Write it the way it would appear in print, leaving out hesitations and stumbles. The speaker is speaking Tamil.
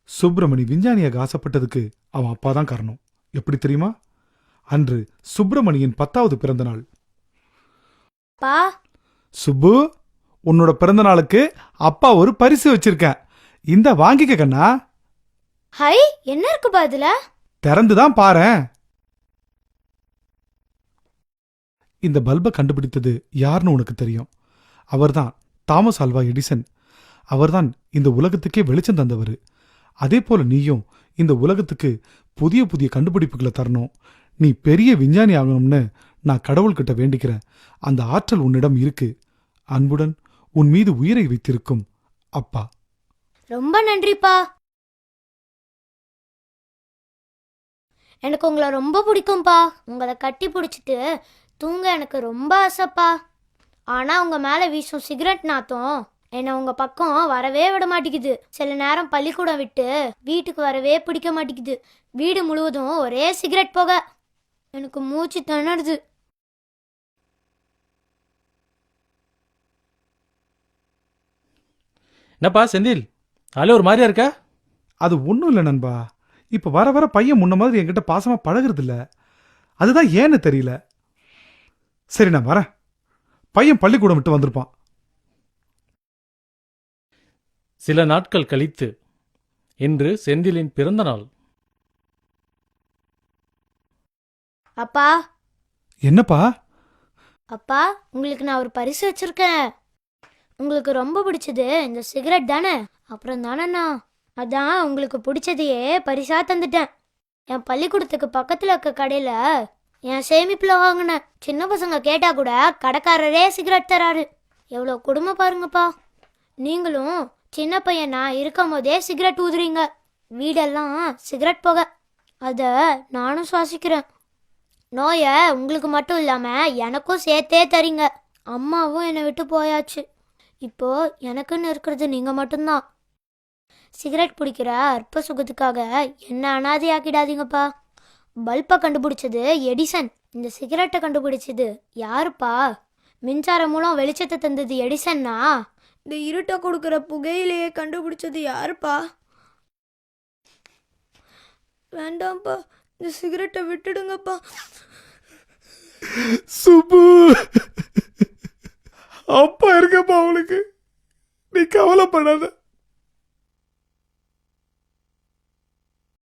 சுப்பிரமணி விஞ்ஞானியாக ஆசைப்பட்டதுக்கு அவன் அப்பா தான் காரணம். எப்படி தெரியுமா? அன்று சுப்பிரமணியின் 10வது பிறந்த நாள். பா சுப்பு, உன்னோட பிறந்த நாளுக்கு அப்பா ஒரு பரிசு வச்சிருக்கேன். இந்த வாங்கிக்க கண்ணா. ஹை, என்ன இருக்கு பா இதுல? திறந்துதான் பாரேன். இந்த பல்பை கண்டுபிடித்தது யாருன்னு உனக்கு தெரியும். அவர்தான் தாமஸ் ஆல்வா எடிசன். அவர்தான் இந்த உலகத்துக்கே வெளிச்சம் தந்தவர். அதே போல நீயும் இந்த உலகத்துக்கு புதிய புதிய கண்டுபிடிப்புகளை தரணும். நீ பெரிய விஞ்ஞானி ஆகணும்னு நான் கடவுள்கிட்ட வேண்டிக்கிறேன். அந்த ஆற்றல் உன்னிடம் இருக்கு. அன்புடன் உன் மீது உயிரை வைத்திருக்கும் அப்பா. ரொம்ப நன்றிப்பா. எனக்கு உங்களை ரொம்ப பிடிக்கும்பா. உங்களை கட்டி பிடிச்சிட்டு தூங்க எனக்கு ரொம்ப ஆசைப்பா. ஆனா உங்க மேல வீசும் சிகரெட் நாத்தம் என்னை உங்க பக்கம் வரவே விட மாட்டேங்குது. சில நேரம் பள்ளிக்கூடம் விட்டு வீட்டுக்கு வரவே பிடிக்க மாட்டேங்குது. வீடு முழுவதும் ஒரே சிகரெட் புகை. எனக்கு மூச்சு திணறுது. என்னப்பா செந்தில், அதில் ஒரு மாதிரியா இருக்க? அது ஒன்றும் இல்லை நண்பா. இப்போ வர வர பையன் முன்ன மாதிரி என்கிட்ட பாசமாக பழகிறது இல்லை. அதுதான் ஏன்னு தெரியல. சரி, நான் வரேன். பையன் பள்ளிக்கூடம் விட்டு வந்திருப்பான். சில நாட்கள் கழித்து இன்று செந்திலின் பிறந்த நாள். அப்பா என்னப்பா? அப்பா, உங்களுக்கு நான் ஒரு பரிசு வச்சிருக்கேன். உங்களுக்கு ரொம்ப பிடிச்சது இந்த சிகரெட் தானே? அப்புறம் தானேண்ணா, அதான் உங்களுக்கு பிடிச்சதையே பரிசா தந்துட்டேன். என் பள்ளிக்கூடத்துக்கு பக்கத்தில் இருக்க கடையில் என் சேமிப்பில் வாங்கினேன். சின்ன பசங்க கேட்டா கூட கடைக்காரரே சிகரெட் தராரு. எவ்வளோ கொடுமை பாருங்கப்பா. நீங்களும் சின்ன பையனா இருக்கும் போதே சிகரெட் ஊதுறீங்க. வீடெல்லாம் சிகரெட் புகை. அதை நானும் சுவாசிக்கிறேன். நோயை உங்களுக்கு மட்டும் இல்லாமல் எனக்கும் சேர்த்தே தரீங்க. அம்மாவும் என்னை விட்டு போயாச்சு. இப்போ எனக்குன்னு இருக்கிறது நீங்கள் மட்டும்தான். சிகரெட் பிடிக்கிற அற்ப சுகத்துக்காக என்ன அனாதையாக்கிடாதீங்கப்பா. பல்பை கண்டுபிடிச்சது எடிசன். இந்த சிகரெட்டை கண்டுபிடிச்சது யாருப்பா? மின்சாரம் மூலம் வெளிச்சத்தை தந்தது எடிசன்னா, இந்த இருட்டை கொடுக்குற புகையிலேயே கண்டுபிடிச்சது யாருப்பா? வேண்டாம்ப்பா, இந்த சிகரெட்டை விட்டுடுங்கப்பா. சுப்பு, அப்பா இருக்கப்பா அவளுக்கு. நீ கவலைப்படாத.